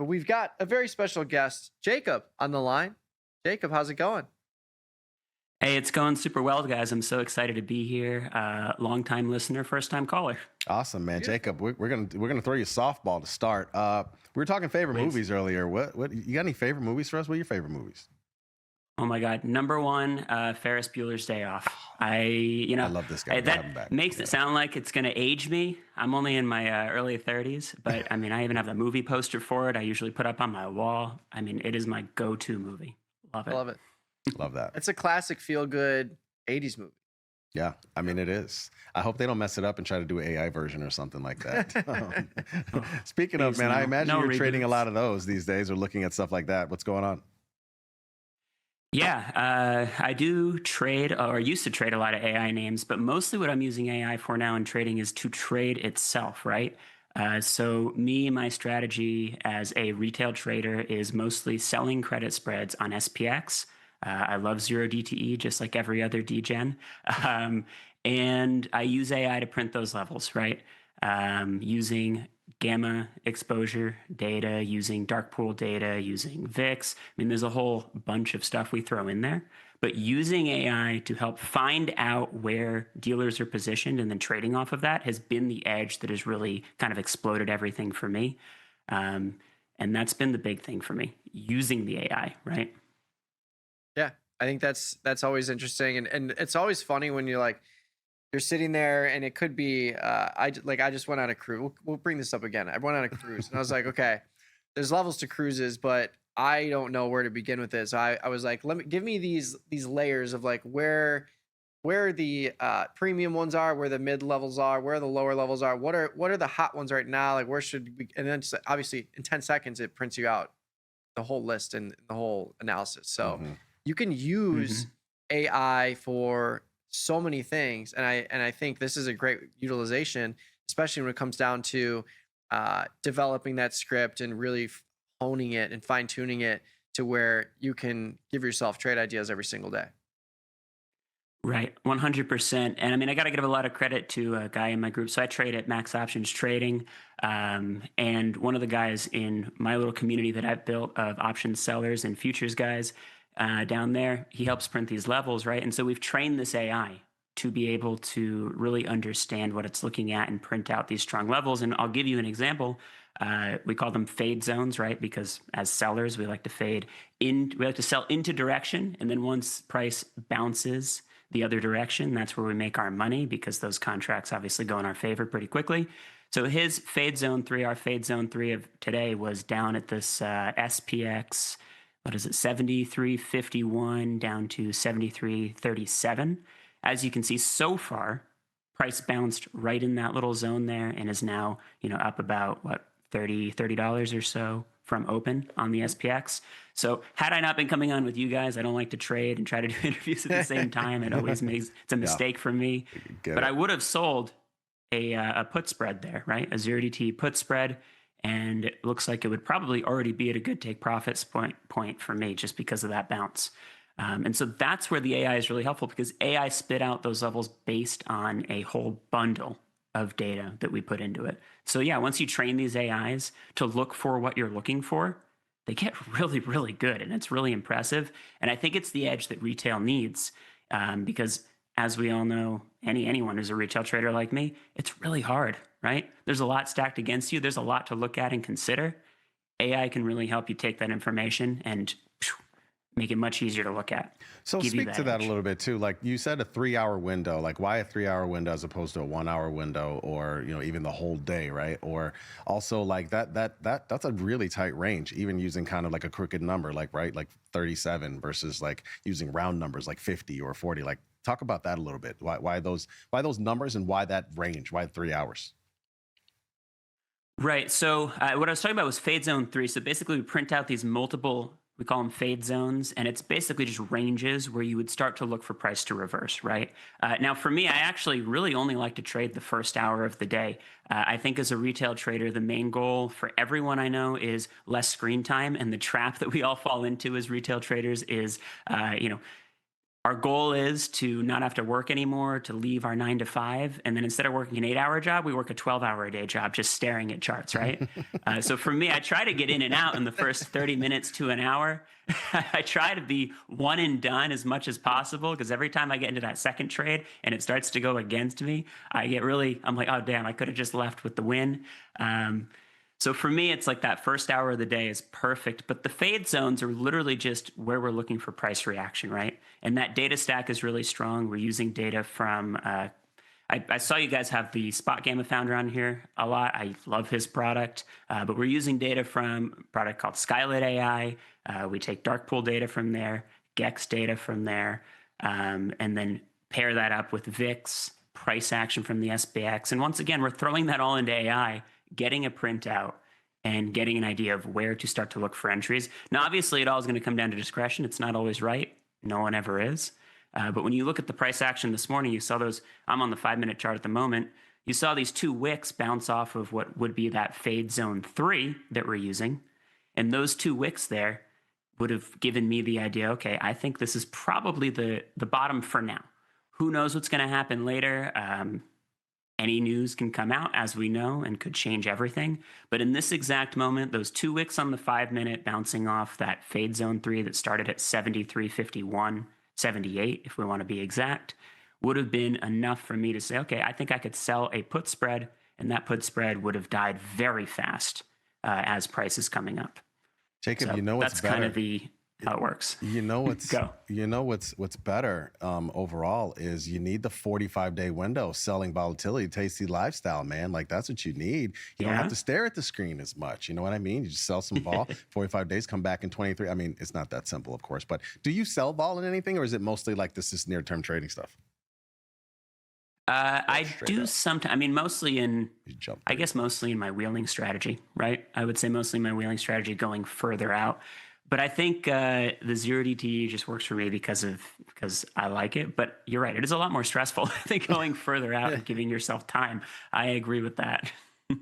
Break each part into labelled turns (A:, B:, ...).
A: but we've got a very special guest, Jacob, on the line. Jacob, how's it going?
B: Hey, it's going super well, guys. I'm so excited to be here. Long-time listener, first-time caller.
C: Awesome, man.
A: Beautiful.
C: Jacob, we're gonna throw you a softball to start. We were talking favorite
B: Please.
C: movies earlier. What you got any favorite movies for us? What are your favorite movies?
B: Oh my God, number one, Ferris Bueller's Day Off. I
C: love this guy. Gotta have him
B: That
C: back.
B: makes
C: Yeah.
B: it sound like it's going to age me. I'm only in my early 30s, but I mean, I even have the movie poster for it. I usually put up on my wall. I mean, it is my go-to movie. Love it.
A: Love it.
C: Love that.
A: It's a classic feel-good 80s movie.
C: Yeah, I mean it is. I hope they don't mess it up and try to do an AI version or something like that. Speaking of,
B: Please,
C: man, I
B: no-
C: imagine
B: no
C: you're trading a
B: reboots.
C: lot of those these days or looking at stuff like that. What's going on?
B: Yeah, I do trade or used to trade a lot of AI names, but mostly what I'm using AI for now in trading is to trade itself, right? So my strategy as a retail trader is mostly selling credit spreads on SPX. I love zero DTE just like every other DGen. And I use AI to print those levels, right? Using gamma exposure data, using dark pool data, using VIX. I mean, there's a whole bunch of stuff we throw in there, but using AI to help find out where dealers are positioned and then trading off of that has been the edge that has really kind of exploded everything for me. And that's been the big thing for me, using the AI, right?
A: Yeah, I think that's always interesting, and it's always funny when you're sitting there and it could be I just went on a cruise. We'll bring this up again. I went on a cruise and I was like, okay, there's levels to cruises, but I don't know where to begin with it. So I was like, give me these layers of like where the premium ones are, where the mid levels are, where the lower levels are, what are the hot ones right now, like where should we, and then just, obviously in 10 seconds it prints you out the whole list and the whole analysis. So you can use AI for so many things, and I think this is a great utilization, especially when it comes down to developing that script and really honing it and fine tuning it to where you can give yourself trade ideas every single day.
B: Right, 100%. And I mean, I got to give a lot of credit to a guy in my group. So I trade at Max Options Trading. And one of the guys in my little community that I've built of options sellers and futures guys down there, he helps print these levels, right? And so we've trained this AI to be able to really understand what it's looking at and print out these strong levels. And I'll give you an example. We call them fade zones, right? Because as sellers, we like to sell into direction. And then once price bounces the other direction, that's where we make our money, because those contracts obviously go in our favor pretty quickly. So his fade zone 3, our fade zone 3 of today, was down at this SPX, what is it, 73.51 down to 73.37. As you can see, so far, price bounced right in that little zone there and is now, up about what, $30 or so from open on the SPX. So had I not been coming on with you guys, I don't like to trade and try to do interviews at the same time. It always it's a mistake for me. But I would have sold a put spread there, right? A 0DT put spread. And it looks like it would probably already be at a good take profits point for me just because of that bounce. And so that's where the AI is really helpful, because AI spit out those levels based on a whole bundle of data that we put into it. So yeah, once you train these AIs to look for what you're looking for, they get really, really good, and it's really impressive. And I think it's the edge that retail needs, because as we all know, anyone who's a retail trader like me, it's really hard, right? There's a lot stacked against you. There's a lot to look at and consider. AI can really help you take that information and make it much easier to look at.
C: So speak to that a little bit too. Like you said, a 3-hour window. Like why a 3-hour window as opposed to a 1-hour window, or even the whole day, right? Or also like that's a really tight range. Even using kind of like a crooked number, like 37 versus like using round numbers like 50 or 40. Like talk about that a little bit. Why those numbers and why that range? Why 3 hours?
B: Right. So what I was talking about was fade zone 3. So basically, we print out these multiple, we call them fade zones, and it's basically just ranges where you would start to look for price to reverse, right? Now, for me, I actually really only like to trade the first hour of the day. I think as a retail trader, the main goal for everyone I know is less screen time, and the trap that we all fall into as retail traders is, Our goal is to not have to work anymore, to leave our 9 to 5. And then instead of working an 8-hour job, we work a 12-hour a day job just staring at charts, right? So for me, I try to get in and out in the first 30 minutes to an hour. I try to be one and done as much as possible, because every time I get into that second trade and it starts to go against me, I'm like, oh, damn, I could have just left with the win. So for me, it's like that first hour of the day is perfect, but the fade zones are literally just where we're looking for price reaction, right? And that data stack is really strong. We're using data from, I saw you guys have the Spot Gamma founder on here a lot. I love his product, but we're using data from a product called Skylight AI. We take dark pool data from there, GEX data from there, and then pair that up with VIX, price action from the SPX. And once again, we're throwing that all into AI, getting a printout, and getting an idea of where to start to look for entries. Now, obviously, it all is going to come down to discretion. It's not always right. No one ever is. But when you look at the price action this morning, you saw those. I'm on the 5-minute chart at the moment. You saw these 2 wicks bounce off of what would be that fade zone 3 that we're using. And those 2 wicks there would have given me the idea, okay, I think this is probably the bottom for now. Who knows what's going to happen later? Any news can come out, as we know, and could change everything. But in this exact moment, those 2 wicks on the 5-minute bouncing off that fade zone 3 that started at 73.51, 78, if we want to be exact, would have been enough for me to say, okay, I think I could sell a put spread, and that put spread would have died very fast as price is coming up.
C: Jacob,
B: So
C: you know what's
B: that's
C: better?
B: kind of how it works.
C: You know what's
B: Go.
C: You know what's better overall is you need the 45-day window selling volatility, tasty lifestyle, man. Like that's what you need. You don't have to stare at the screen as much. You know what I mean? You just sell some vol, 45 days, come back in 23. I mean, it's not that simple, of course. But do you sell vol in anything, or is it mostly like this is near-term trading stuff?
B: I do sometimes. I mean, mostly in, I guess, mostly in my wheeling strategy, right? I would say mostly my wheeling strategy going further out. But I think the 0 DTE just works for me because I like it. But you're right; it is a lot more stressful than going further out and giving yourself time. I agree with that.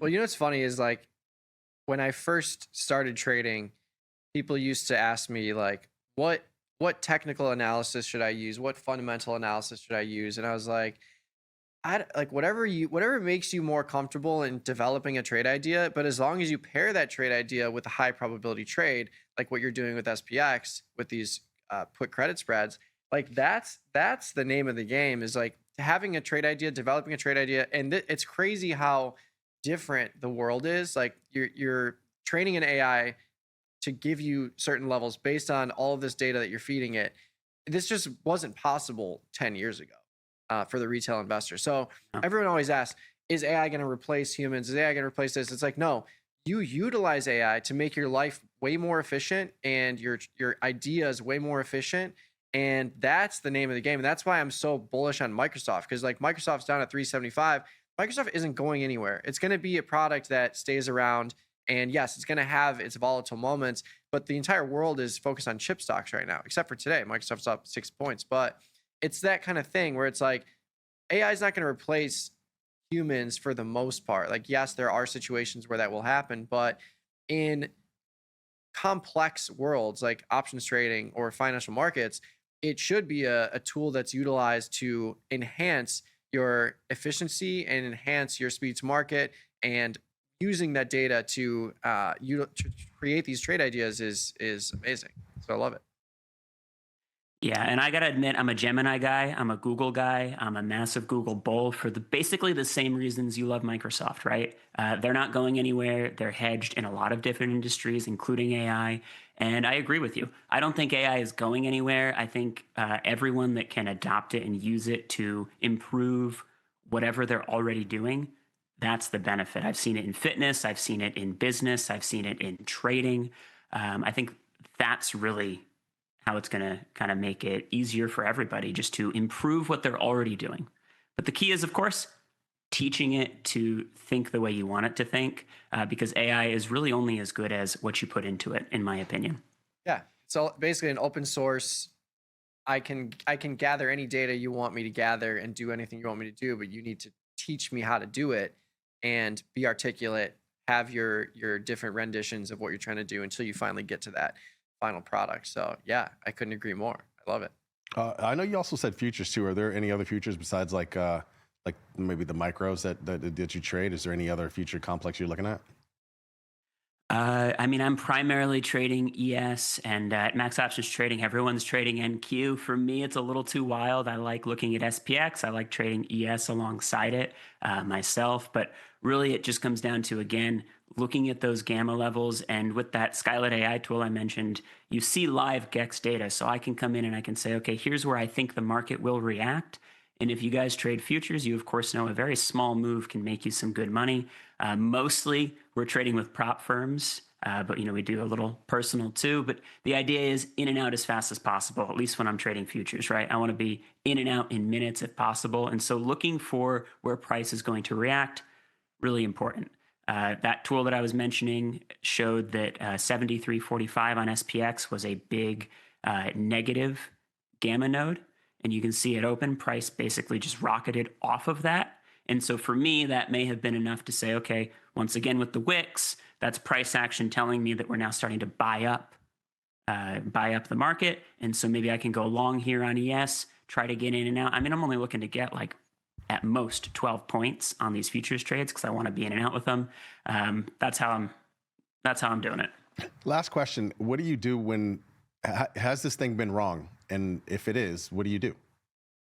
A: Well, you know what's funny is like when I first started trading, people used to ask me like, what technical analysis should I use? What fundamental analysis should I use? And I was like, whatever makes you more comfortable in developing a trade idea, but as long as you pair that trade idea with a high probability trade, like what you're doing with SPX with these put credit spreads, like that's the name of the game, is like having a trade idea, developing a trade idea. And it's crazy how different the world is. Like you're training an AI to give you certain levels based on all of this data that you're feeding it. This just wasn't possible 10 years ago. For the retail investor. So everyone always asks, is AI going to replace humans? Is AI going to replace this? It's like, no, you utilize AI to make your life way more efficient and your ideas way more efficient. And that's the name of the game. And that's why I'm so bullish on Microsoft, because like Microsoft's down at 375. Microsoft isn't going anywhere. It's going to be a product that stays around. And yes, it's going to have its volatile moments, but the entire world is focused on chip stocks right now, except for today. Microsoft's up 6 points, but it's that kind of thing where it's like AI is not going to replace humans for the most part. Like, yes, there are situations where that will happen, but in complex worlds like options trading or financial markets, it should be a tool that's utilized to enhance your efficiency and enhance your speed to market. And using that data to create these trade ideas is amazing. So I love it.
B: Yeah, and I gotta admit, I'm a Gemini guy. I'm a Google guy. I'm a massive Google bull for basically the same reasons you love Microsoft, right? They're not going anywhere. They're hedged in a lot of different industries, including AI. And I agree with you. I don't think AI is going anywhere. I think everyone that can adopt it and use it to improve whatever they're already doing, that's the benefit. I've seen it in fitness. I've seen it in business. I've seen it in trading. I think that's really how it's going to kind of make it easier for everybody just to improve what they're already doing. But the key is, of course, teaching it to think the way you want it to think, because AI is really only as good as what you put into it, in my opinion.
A: Yeah. So basically an open source, I can gather any data you want me to gather and do anything you want me to do, but you need to teach me how to do it and be articulate, have your different renditions of what you're trying to do until you finally get to that final product. So yeah, I couldn't agree more. I love it.
C: I know you also said futures too. Are there any other futures besides like maybe the micros that you trade? Is there any other future complex you're looking at?
B: I mean, I'm primarily trading ES, and at Max Options Trading, everyone's trading NQ. For me, it's a little too wild. I like looking at SPX. I like trading ES alongside it myself. But really, it just comes down to, again, looking at those gamma levels. And with that Skylight AI tool I mentioned, you see live GEX data. So I can come in and I can say, okay, here's where I think the market will react. And if you guys trade futures, you of course know a very small move can make you some good money. Mostly we're trading with prop firms, but we do a little personal too. But the idea is in and out as fast as possible, at least when I'm trading futures, right? I want to be in and out in minutes if possible. And so looking for where price is going to react, really important. That tool that I was mentioning showed that 73.45 on SPX was a big negative gamma node. And you can see it open, price basically just rocketed off of that. And so for me, that may have been enough to say, okay, once again with the wicks, that's price action telling me that we're now starting to buy up the market. And so maybe I can go long here on ES, try to get in and out. I mean, I'm only looking to get like at most 12 points on these futures trades because I want to be in and out with them. That's how I'm doing it.
C: Last question. What do you do when, has this thing been wrong? And if it is, what do you do?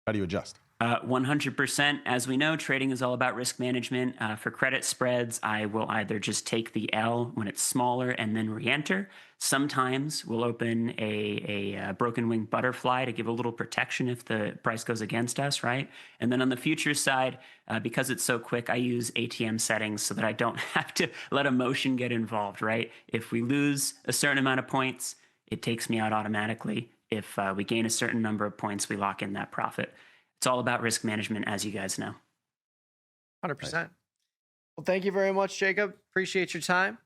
C: How do you adjust?
B: 100%. As we know, trading is all about risk management. For credit spreads, I will either just take the L when it's smaller and then re-enter. Sometimes we'll open a broken wing butterfly to give a little protection if the price goes against us, right? And then on the futures side, because it's so quick, I use ATM settings so that I don't have to let emotion get involved, right? If we lose a certain amount of points, it takes me out automatically. If we gain a certain number of points, we lock in that profit. It's all about risk management, as you guys know.
A: 100%. Well, thank you very much, Jacob. Appreciate your time.